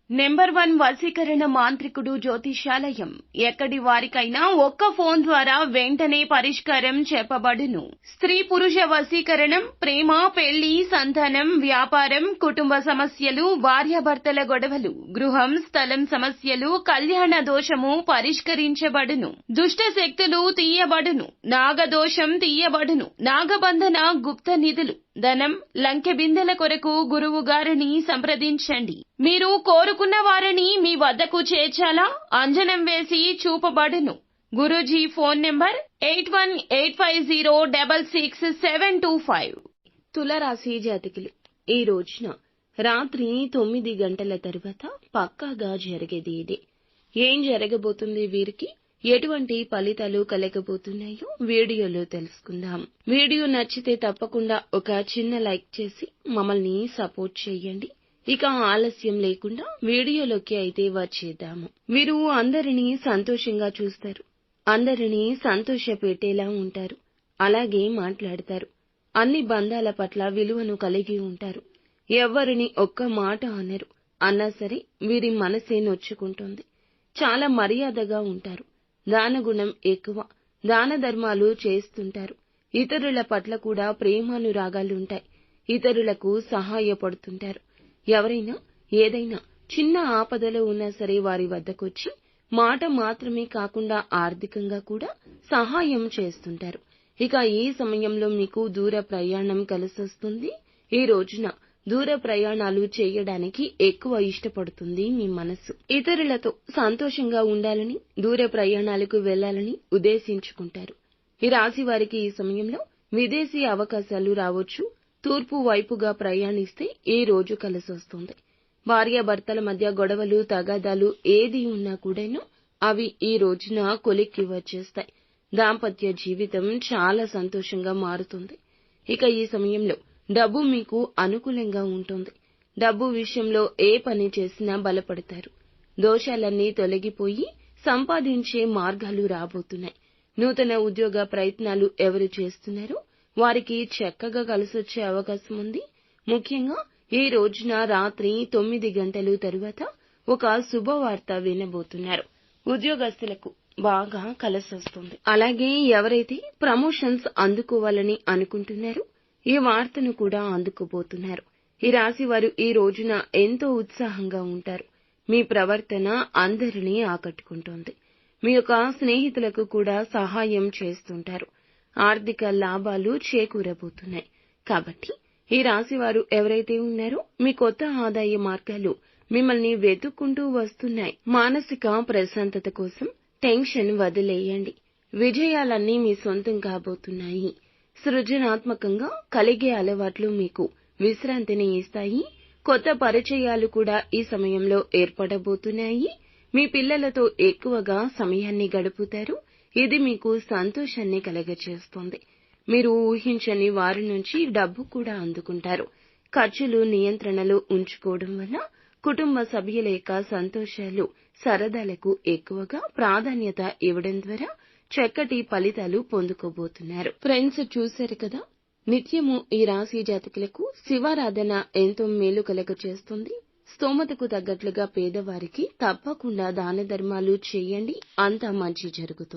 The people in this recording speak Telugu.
నెంబర్ 1 వశీకరణ మాంత్రికుడు జ్యోతిష్యాలయం. ఎక్కడి వారికైనా ఒక్క ఫోన్ ద్వారా వెంటనే పరిష్కారం చెప్పబడును. స్త్రీ పురుష వశీకరణం, ప్రేమ, పెళ్లి, సంతానం, వ్యాపారం, కుటుంబ సమస్యలు, భార్యాభర్తల గొడవలు, గృహం, స్థలం సమస్యలు, కళ్యాణ దోషము పరిష్కరించబడును. దుష్ట శక్తులు తీయబడును. నాగదోషం తీయబడును. నాగబంధన, గుప్త నిధులు, ధనం, లంకె బిందెల కొరకు గురువు గారిని సంప్రదించండి. మీరు కోరుకున్న వారిని మీ వద్దకు చేర్చాలా? అంజనం వేసి చూపబడును. Guruji phone number 8185066725. తులరాశి జాతకులు, ఈ రోజున రాత్రి 9 గంటల తరువాత పక్కాగా జరిగేది ఇదే. ఏం జరగబోతుంది వీరికి, ఎటువంటి ఫలితాలు కలగబోతున్నాయో వీడియోలో తెలుసుకుందాం. వీడియో నచ్చితే తప్పకుండా ఒక చిన్న లైక్ చేసి మమ్మల్ని సపోర్ట్ చేయండి. ఇక ఆలస్యం లేకుండా వీడియోలోకి అయితే వచ్చేద్దాము. వీరు అందరినీ సంతోషంగా చూస్తారు. అందరినీ సంతోషపెట్టేలా ఉంటారు. అలాగే మాట్లాడతారు. అన్ని బంధాల పట్ల విలువను కలిగి ఉంటారు. ఎవ్వరిని ఒక్క మాట అనరు. అన్నా సరే వీరి మనసే నొచ్చుకుంటుంది. చాలా మర్యాదగా ఉంటారు. దానగుణం ఎక్కువ. దాన ధర్మాలు చేస్తుంటారు. ఇతరుల పట్ల కూడా ప్రేమానురాగాలుంటాయి. ఇతరులకు సహాయపడుతుంటారు. ఎవరైనా ఏదైనా చిన్న ఆపదలో ఉన్నా సరే వారి వద్దకొచ్చి మాట మాత్రమే కాకుండా ఆర్థికంగా కూడా సహాయం చేస్తుంటారు. ఇక ఈ సమయంలో మీకు దూర ప్రయాణం కలిసొస్తుంది. ఈ రోజున దూర ప్రయాణాలు చేయడానికి ఎక్కువ ఇష్టపడుతుంది మీ మనసు. ఇతరులతో సంతోషంగా ఉండాలని, దూర ప్రయాణాలకు వెళ్లాలని ఉద్దేశించుకుంటారు. ఈ రాశి వారికి ఈ సమయంలో విదేశీ అవకాశాలు రావచ్చు. తూర్పు వైపుగా ప్రయాణిస్తే ఈ రోజు కలిసొస్తుంది. భార్యాభర్తల మధ్య గొడవలు, తగాదాలు ఏది ఉన్నా కూడాను అవి ఈ రోజున కొలిక్కి వచ్చేస్తాయి. దాంపత్య జీవితం చాలా సంతోషంగా మారుతుంది. ఇక ఈ సమయంలో డబ్బు మీకు అనుకూలంగా ఉంటుంది. డబ్బు విషయంలో ఏ పని చేసినా బలపడతారు. దోషాలన్నీ తొలగిపోయి సంపాదించే మార్గాలు రాబోతున్నాయి. నూతన ఉద్యోగ ప్రయత్నాలు ఎవరు చేస్తున్నారో వారికి చక్కగా కలిసొచ్చే అవకాశం ఉంది. ముఖ్యంగా ఈ రోజున రాత్రి 9 గంటలు తరువాత ఒక శుభవార్త వినబోతున్నారు. ఉద్యోగస్తులకు బాగా కలిసొస్తుంది. అలాగే ఎవరైతే ప్రమోషన్స్ అందుకోవాలని అనుకుంటున్నారో ఈ వార్తను కూడా అందుకోబోతున్నారు. ఈ రాశి వారు ఈ రోజున ఎంతో ఉత్సాహంగా ఉంటారు. మీ ప్రవర్తన అందరినీ ఆకట్టుకుంటోంది. మీ యొక్క స్నేహితులకు కూడా సహాయం చేస్తుంటారు. ఆర్థిక లాభాలు చేకూరబోతున్నాయి. కాబట్టి ఈ రాశి వారు ఎవరైతే ఉన్నారో మీ కొత్త ఆదాయ మార్గాలు మిమ్మల్ని వెతుక్కుంటూ వస్తున్నాయి. మానసిక ప్రశాంతత కోసం టెన్షన్ వదిలేయండి. విజయాలన్నీ మీ సొంతం కాబోతున్నాయి. సృజనాత్మకంగా కలిగే అలవాట్లు మీకు విశ్రాంతిని ఇస్తాయి. కొత్త పరిచయాలు కూడా ఈ సమయంలో ఏర్పడబోతున్నాయి. మీ పిల్లలతో ఎక్కువగా సమయాన్ని గడుపుతారు. ఇది మీకు సంతోషాన్ని కలగచేస్తుంది. మీరు ఊహించని వారి నుంచి డబ్బు కూడా అందుకుంటారు. ఖర్చులు నియంత్రణలో ఉంచుకోవడం వల్ల కుటుంబ సభ్యుల యొక్క సంతోషాలు, సరదాలకు ఎక్కువగా ప్రాధాన్యత ఇవ్వడం ద్వారా చక్కటి ఫలితాలు పొందుకోబోతున్నారు. ఫ్రెండ్స్, చూశారు కదా, నిత్యము ఈ రాశి జాతకులకు శివారాధన ఎంతో మేలు కలగచేస్తుంది. స్తోమతకు తగ్గట్లుగా పేదవారికి తప్పకుండా దాన ధర్మాలు చేయండి. అంతా మంచి జరుగుతుంది.